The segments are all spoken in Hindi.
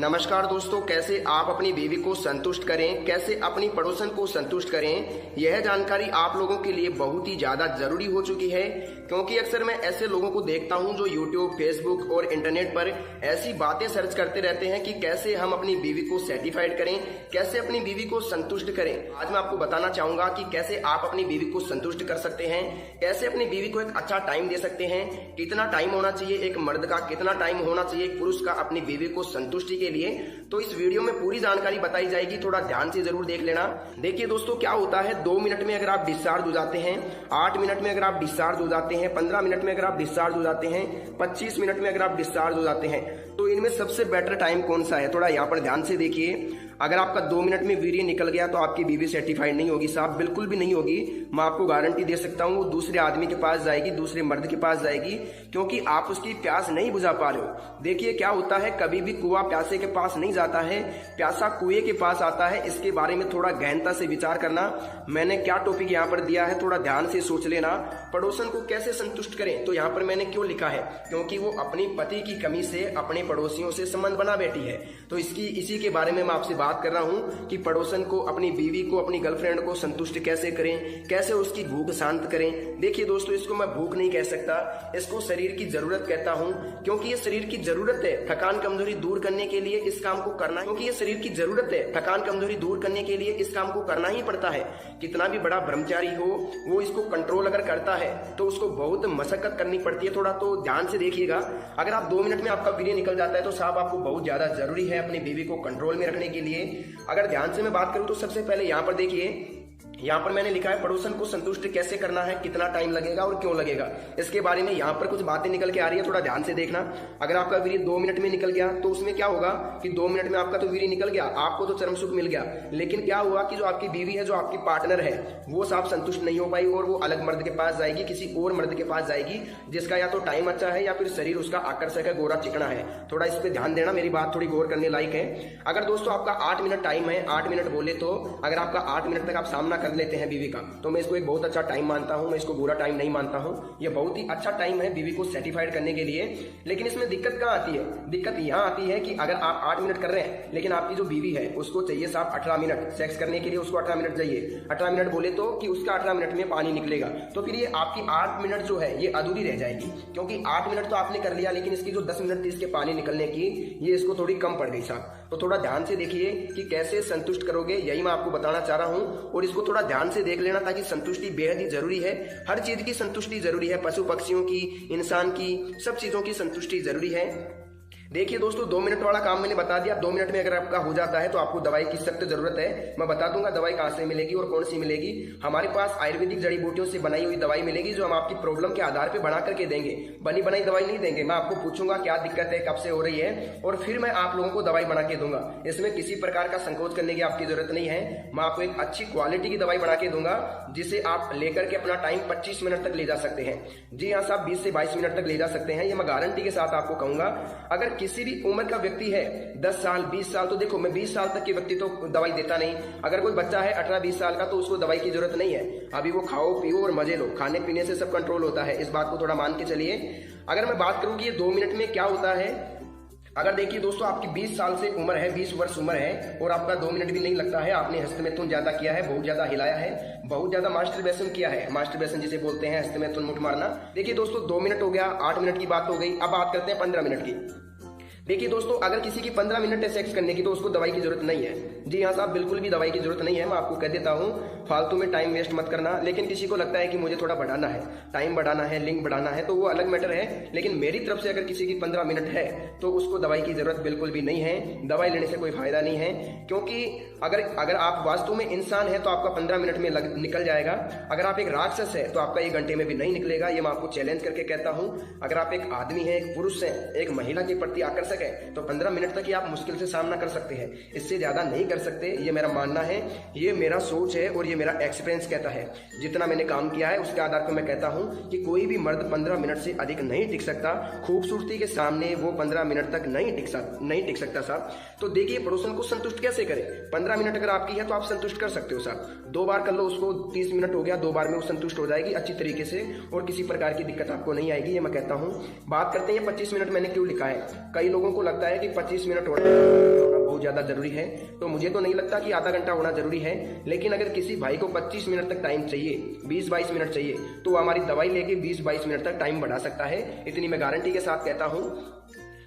नमस्कार दोस्तों, कैसे आप अपनी बीवी को संतुष्ट करें, कैसे अपनी पड़ोसन को संतुष्ट करें, यह जानकारी आप लोगों के लिए बहुत ही ज्यादा जरूरी हो चुकी है। क्योंकि अक्सर मैं ऐसे लोगों को देखता हूं जो YouTube, Facebook और इंटरनेट पर ऐसी बातें सर्च करते रहते हैं कि कैसे हम अपनी बीवी को सेटिस्फाइड करें, कैसे अपनी बीवी को संतुष्ट करें। आज मैं आपको बताना चाहूंगा कि कैसे आप अपनी बीवी को संतुष्ट कर सकते हैं, कैसे अपनी बीवी को एक अच्छा टाइम दे सकते हैं, कितना टाइम होना चाहिए एक मर्द का, कितना टाइम होना चाहिए एक पुरुष का अपनी बीवी को संतुष्टि के लिए। तो इस वीडियो में पूरी जानकारी बताई जाएगी, थोड़ा ध्यान से जरूर देख लेना। देखिए दोस्तों, क्या होता है 2 मिनट में अगर आप डिस्चार्ज हो जाते हैं, 8 मिनट में अगर आप डिस्चार्ज हो जाते हैं, 15 मिनट में अगर आप डिस्चार्ज हो जाते हैं, 25 मिनट में अगर आप डिस्चार्ज हो जाते हैं, तो इनमें सबसे बेटर टाइम कौन सा है? थोड़ा यहाँ पर ध्यान से देखिए। अगर आपका 2 मिनट में वीर्य निकल गया तो आपकी बीवी सेटिस्फाइड नहीं होगी साहब, बिल्कुल भी नहीं होगी। मैं आपको गारंटी दे सकता हूँ, वो दूसरे आदमी के पास जाएगी, दूसरे मर्द के पास जाएगी, क्योंकि आप उसकी प्यास नहीं बुझा पा रहे हो। देखिए क्या होता है, कभी भी कुआं प्यासे के पास नहीं जाता है, प्यासा कुएं के पास आता है। इसके बारे में थोड़ा गहनता से विचार करना। मैंने क्या टॉपिक यहाँ पर दिया है, थोड़ा ध्यान से सोच लेना। पड़ोसन को कैसे संतुष्ट करें, तो यहाँ पर मैंने क्यों लिखा है, क्योंकि वो अपनी पति की कमी से अपने पड़ोसियों से संबंध बना बैठी है। तो इसी के बारे में मैं आपसे बात कर रहा हूं कि पड़ोसन को, अपनी बीवी को, अपनी गर्लफ्रेंड को संतुष्ट कैसे करें, कैसे उसकी भूख शांत करें। देखिए दोस्तों, इसको मैं भूख नहीं कह सकता, इसको शरीर की जरूरत कहता हूं, क्योंकि ये शरीर की जरूरत है थकान कमजोरी दूर करने के लिए इस काम को करना है। क्योंकि ये शरीर की जरूरत है थकान कमजोरी दूर करने के लिए इस काम को करना ही पड़ता है। कितना भी बड़ा ब्रह्मचारी हो, वो इसको कंट्रोल अगर करता है तो उसको बहुत मशक्कत करनी पड़ती है। थोड़ा तो ध्यान से देखिएगा। अगर आप 2 मिनट में आपका वीर्य निकल जाता है तो साहब आपको बहुत ज्यादा जरूरी है अपनी बीवी को कंट्रोल में रखने के लिए। अगर ध्यान से मैं बात करूं तो सबसे पहले यहाँ पर देखिए, यहाँ पर मैंने लिखा है पड़ोसन को संतुष्ट कैसे करना है, कितना टाइम लगेगा और क्यों लगेगा। इसके बारे में यहाँ पर कुछ बातें निकल के आ रही है, थोड़ा ध्यान से देखना। अगर आपका वीर्य 2 मिनट में निकल गया तो उसमें क्या होगा कि 2 मिनट में आपका तो वीर्य निकल गया, आपको तो चरम सुख मिल गया, लेकिन क्या हुआ कि जो आपकी बीवी है, जो आपकी पार्टनर है, वो साहब संतुष्ट नहीं हो पाई और वो अलग मर्द के पास जाएगी, किसी और मर्द के पास जाएगी जिसका या तो टाइम अच्छा है या फिर शरीर उसका आकर्षक है, गोरा चिकना है। थोड़ा इस पर ध्यान देना, मेरी बात थोड़ी गौर करने लायक है। अगर दोस्तों आपका 8 मिनट टाइम है, 8 मिनट बोले तो अगर आपका 8 मिनट तक आप सामना कर लेते हैं बीवी का, तो मैं इसको एक बहुत अच्छा टाइम मानता हूं, मैं इसको बुरा टाइम नहीं मानता हूं। ये बहुत ही अच्छा टाइम है बीवी को सेटिस्फाइड करने के लिए। लेकिन इसमें दिक्कत कहां आती है? दिक्कत यहां आती है कि अगर आप 8 मिनट कर रहे हैं, लेकिन आपकी जो बीवी है उसको चाहिए साहब 18 मिनट सेक्स करने के लिए, उसको 18 मिनट चाहिए। 18 मिनट बोले तो कि उसका 18 मिनट में पानी निकलेगा, तो फिर ये आपकी 8 मिनट जो है ये अधूरी रह जाएगी। क्योंकि 8 मिनट तो आपने कर लिया, लेकिन इसकी जो 10 मिनट थी इसके पानी निकलने की, ये इसको थोड़ी कम पड़ गई साहब। तो थोड़ा ध्यान से देखिए कि कैसे संतुष्ट करोगे, यही मैं आपको बताना चाह रहा हूं। और इसको थोड़ा ध्यान से देख लेना, ताकि संतुष्टि बेहद ही जरूरी है। हर चीज की संतुष्टि जरूरी है, पशु पक्षियों की, इंसान की, सब चीजों की संतुष्टि जरूरी है। देखिए दोस्तों, 2 मिनट वाला काम मैंने बता दिया। 2 मिनट में अगर आपका हो जाता है तो आपको दवाई की सख्त जरूरत है। मैं बता दूंगा दवाई कहां से मिलेगी और कौन सी मिलेगी। हमारे पास आयुर्वेदिक जड़ी बूटियों से बनाई हुई दवाई मिलेगी, जो हम आपकी प्रॉब्लम के आधार पर बना करके देंगे। बनी बनाई दवाई नहीं देंगे। मैं आपको पूछूंगा क्या दिक्कत है, कब से हो रही है, और फिर मैं आप लोगों को दवाई बना के दूंगा। इसमें किसी प्रकार का संकोच करने की आपकी जरूरत नहीं है। मैं आपको एक अच्छी क्वालिटी की दवाई बना के दूंगा, जिसे आप लेकर के अपना टाइम 25 मिनट तक ले जा सकते हैं। जी हाँ साहब, 20 से 22 मिनट तक ले जा सकते हैं, ये मैं गारंटी के साथ आपको कहूंगा। अगर किसी भी उम्र का व्यक्ति है, 10 साल 20 साल, तो देखो मैं 20 साल तक के व्यक्ति तो दवाई देता नहीं। अगर कोई बच्चा है 18-20 साल का, तो उसको दवाई की जरूरत नहीं है। अभी वो खाओ पियो और मजे लो, खाने पीने से सब कंट्रोल होता है, इस बात को थोड़ा मान के चलिए। अगर मैं बात करूं कि ये 2 मिनट में क्या होता है, अगर देखिए दोस्तों आपकी 20 साल से उम्र है, 20 वर्ष उम्र है, और आपका 2 मिनट भी नहीं लगता है, आपने हस्तमैथुन ज्यादा किया है, बहुत ज्यादा हिलाया है, बहुत ज्यादा मास्टरबेशन किया है, मास्टरबेशन जिसे बोलते हैं, हस्तमैथुन मुठ मारना। देखिए दोस्तों 2 मिनट हो गया, 8 मिनट की बात हो गई। अब बात करते हैं 15 मिनट की। देखिए दोस्तों, अगर किसी की 15 मिनट है सेक्स करने की, तो उसको दवाई की जरूरत नहीं है। जी हाँ साहब, बिल्कुल भी दवाई की जरूरत नहीं है। मैं आपको कह देता हूँ, फालतू में टाइम वेस्ट मत करना। लेकिन किसी को लगता है कि मुझे थोड़ा बढ़ाना है, टाइम बढ़ाना है, लिंक बढ़ाना है, तो वो अलग मैटर है। लेकिन मेरी तरफ से अगर किसी की 15 मिनट है तो उसको दवाई की जरूरत बिल्कुल भी नहीं है। दवाई लेने से कोई फायदा नहीं है, क्योंकि अगर आप वास्तव में इंसान है तो आपका 15 मिनट में निकल जाएगा। अगर आप एक राक्षस है तो आपका 1 घंटे में भी नहीं निकलेगा। ये मैं आपको चैलेंज करके कहता हूँ। अगर आप एक आदमी है, एक पुरुष है, एक महिला के प्रति आकर्षक है, तो 15 मिनट तक ही आप मुश्किल से सामना कर सकते हैं, इससे ज्यादा नहीं कर सकते। ये मेरा मानना है, ये मेरा सोच है और ये मेरा एक्सपीरियंस कहता है। जितना मैंने काम किया है उसके आधार पर मैं कहता हूँ कि कोई भी मर्द 15 मिनट से अधिक नहीं टिक सकता। खूबसूरती के सामने वो 15 मिनट तक नहीं टिक सकता साहब। तो देखिए पड़ोसन को संतुष्ट कैसे करें। 15 मिनट अगर आपकी है तो आप संतुष्ट कर सकते हो साहब। 2 बार कर लो उसको, 30 मिनट हो गया, 2 बार में वो संतुष्ट हो जाएगी अच्छी तरीके से और किसी प्रकार की दिक्कत आपको नहीं आएगी, ये मैं कहता हूँ। बात करते हैं 25 मिनट मैंने क्यों लिखा है। कई लोग लोगों को लगता है कि 25 मिनट होना बहुत ज़्यादा जरूरी है, तो मुझे तो नहीं लगता कि आधा घंटा होना जरूरी है। लेकिन अगर किसी भाई को 25 मिनट तक टाइम चाहिए, 20-22 मिनट चाहिए, तो हमारी दवाई लेके 20-22 मिनट तक टाइम बढ़ा सकता है। इतनी मैं गारंटी के साथ कहता हूँ।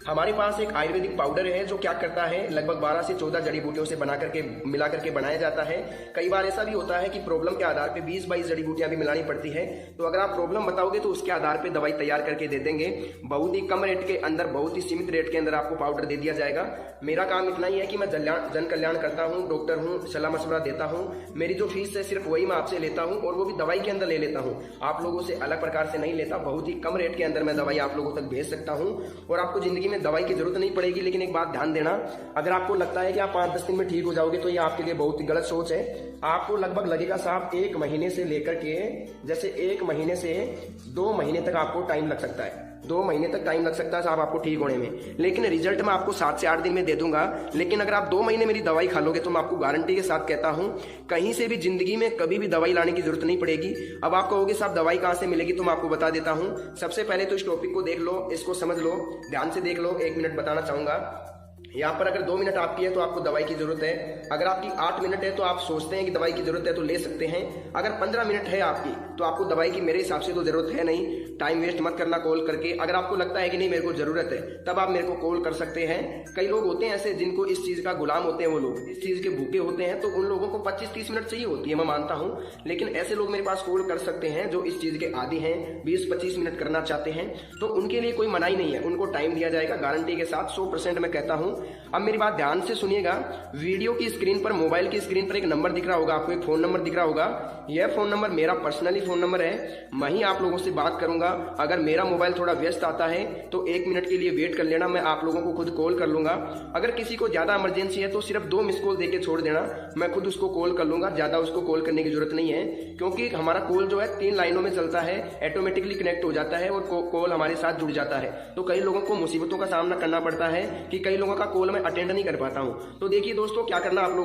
हमारे पास एक आयुर्वेदिक पाउडर है जो क्या करता है, लगभग 12 से 14 जड़ी बूटियों से बना करके मिला करके बनाया जाता है। कई बार ऐसा भी होता है कि प्रॉब्लम के आधार पे 20-22 जड़ी बूटियां भी मिलानी पड़ती है। तो अगर आप प्रॉब्लम बताओगे तो उसके आधार पे दवाई तैयार करके दे देंगे। बहुत ही कम रेट के अंदर, बहुत ही सीमित रेट के अंदर आपको पाउडर दे दिया जाएगा। मेरा काम इतना ही है कि मैं जन कल्याण करता हूँ, डॉक्टर हूँ, सलाह मशवरा देता हूँ। मेरी जो फीस है सिर्फ वही मैं आपसे लेता हूँ, और वो भी दवाई के अंदर ले लेता हूँ। आप लोगों से अलग प्रकार से नहीं लेता। बहुत ही कम रेट के अंदर मैं दवाई आप लोगों तक भेज सकता हूँ, और आपको जिंदगी में दवाई की जरूरत नहीं पड़ेगी। लेकिन एक बात ध्यान देना, अगर आपको लगता है कि आप 5-10 दिन में ठीक हो जाओगे तो ये आपके लिए बहुत ही गलत सोच है। आपको लगभग लगेगा साहब 1 महीने से लेकर के, जैसे 1 महीने से 2 महीने तक आपको टाइम लग सकता है। 2 महीने तक टाइम लग सकता है साहब आपको ठीक होने में। लेकिन रिजल्ट मैं आपको 7 से 8 दिन में दे दूंगा। लेकिन अगर आप 2 महीने मेरी दवाई खा लोगे तो मैं आपको गारंटी के साथ कहता हूं, कहीं से भी जिंदगी में कभी भी दवाई लाने की जरूरत नहीं पड़ेगी। अब आप कहोगे साहब दवाई कहां से मिलेगी, तो मैं आपको बता देता हूं। सबसे पहले तो इस टॉपिक को देख लो, इसको समझ लो, ध्यान से देख लो। 1 मिनट बताना चाहूंगा। यहाँ पर अगर 2 मिनट आपकी है तो आपको दवाई की जरूरत है। अगर आपकी 8 मिनट है तो आप सोचते हैं कि दवाई की जरूरत है तो ले सकते हैं। अगर 15 मिनट है आपकी तो आपको दवाई की मेरे हिसाब से तो जरूरत है नहीं। टाइम वेस्ट मत करना कॉल करके। अगर आपको लगता है कि नहीं मेरे को जरूरत है, तब आप मेरे को कॉल कर सकते हैं। कई लोग होते हैं ऐसे जिनको इस चीज का गुलाम होते हैं, वो लोग इस चीज के भूखे होते हैं, तो उन लोगों को 25-30 मिनट चाहिए होती है, मैं मानता हूँ। लेकिन ऐसे लोग मेरे पास कॉल कर सकते हैं जो इस चीज के आदी हैं, 20-25 मिनट करना चाहते हैं, तो उनके लिए कोई मनाही नहीं है। उनको टाइम दिया जाएगा गारंटी के साथ, 100% मैं कहता हूँ। अब मेरी बात ध्यान से सुनिएगा। वीडियो की स्क्रीन पर, मोबाइल की स्क्रीन पर एक नंबर दिख रहा होगा आपको, एक फोन नंबर दिख रहा होगा। यह फोन नंबर मेरा पर्सनली फोन नंबर है। मैं ही आप लोगों से बात करूंगा। अगर मेरा मोबाइल थोड़ा व्यस्त आता है तो 1 मिनट के लिए वेट कर लेना, मैं आप लोगों को खुद कॉल कर लूंगा। अगर किसी को ज्यादा इमरजेंसी है तो सिर्फ 2 मिस कॉल देके छोड़ देना, मैं खुद उसको कॉल कर लूंगा। ज्यादा उसको कॉल करने की जरूरत नहीं है, क्योंकि हमारा कॉल जो है 3 लाइनों में चलता है, ऑटोमेटिकली कनेक्ट हो जाता है और कॉल हमारे साथ जुड़ जाता है। तो कई लोगों को मुसीबतों का सामना करना पड़ता है कि कई लोगों का कॉल मैं अटेंड नहीं कर पाता हूं। तो देखिए दोस्तों, क्या करना आप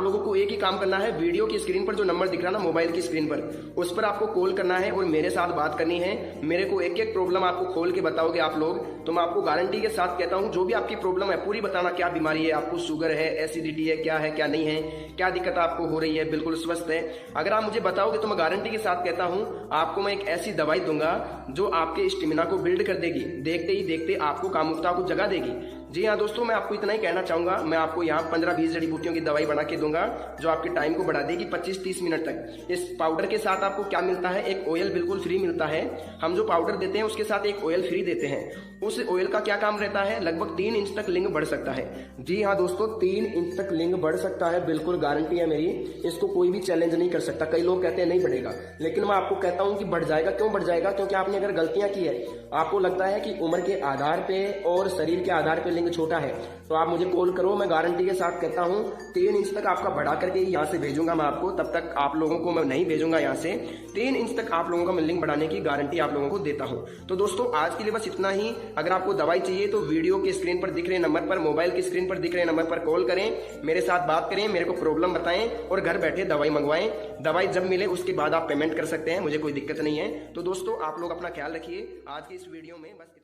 लोगों को एक ही काम करना है। वीडियो की स्क्रीन पर जो नंबर दिख रहा है ना, मोबाइल की स्क्रीन पर, उस पर आपको कॉल करना है और मेरे साथ बात करनी है। मेरे को एक प्रॉब्लम आपको खोल के बताओगे आप लोग, तो मैं आपको गारंटी के साथ कहता हूं, जो भी आपकी प्रॉब्लम है पूरी बताना। क्या बीमारी है आपको, शुगर है, एसिडिटी है, क्या है क्या नहीं है, क्या दिक्कत आपको हो रही है, बिल्कुल स्वस्थ है। अगर आप मुझे बताओगे तो मैं गारंटी के साथ कहता हूं, आपको मैं एक ऐसी दवाई दूंगा जो आपके स्टेमिना को बिल्ड कर देगी, देखते ही देखते आपको कामुकता को जगा देगी। जी हाँ दोस्तों, मैं आपको इतना ही कहना चाहूंगा। मैं आपको यहाँ 15-20 जड़ी बूटियों की दवाई बना के दूंगा जो आपके टाइम को बढ़ा देगी 25-30 मिनट तक। इस पाउडर के साथ आपको क्या मिलता है, एक ऑयल बिल्कुल फ्री मिलता है। हम जो पाउडर देते हैं उसके साथ एक ऑयल फ्री देते हैं। उस ऑयल का क्या काम रहता है, लगभग 3 इंच तक लिंग बढ़ सकता है। जी हाँ दोस्तों, 3 इंच तक लिंग बढ़ सकता है, बिल्कुल गारंटी है मेरी। इसको कोई भी चैलेंज नहीं कर सकता। कई लोग कहते हैं नहीं बढ़ेगा, लेकिन मैं आपको कहता हूँ कि बढ़ जाएगा। क्यों बढ़ जाएगा, क्योंकि आपने अगर गलतियां की है, आपको लगता है कि उम्र के आधार पे और शरीर के आधार पे लिंग छोटा है, तो आप मुझे कॉल करो। मैं गारंटी के साथ कहता हूँ 3 इंच तक आपका बढ़ा करके यहाँ से भेजूंगा मैं आपको। तब तक आप लोगों को मैं नहीं भेजूंगा यहाँ से। 3 इंच तक आप लोगों का मैं लिंग बढ़ाने की गारंटी आप लोगों को देता हूँ। तो दोस्तों आज के लिए बस इतना ही। अगर आपको दवाई चाहिए तो वीडियो की स्क्रीन पर दिख रहे नंबर पर, मोबाइल की स्क्रीन पर दिख रहे नंबर पर कॉल करें, मेरे साथ बात करें, मेरे को प्रॉब्लम बताएं और घर बैठे दवाई मंगवाएं। दवाई जब मिले उसके बाद आप पेमेंट कर सकते हैं, मुझे कोई दिक्कत नहीं है। तो दोस्तों आप लोग अपना ख्याल रखिए। आज की इस वीडियो में बस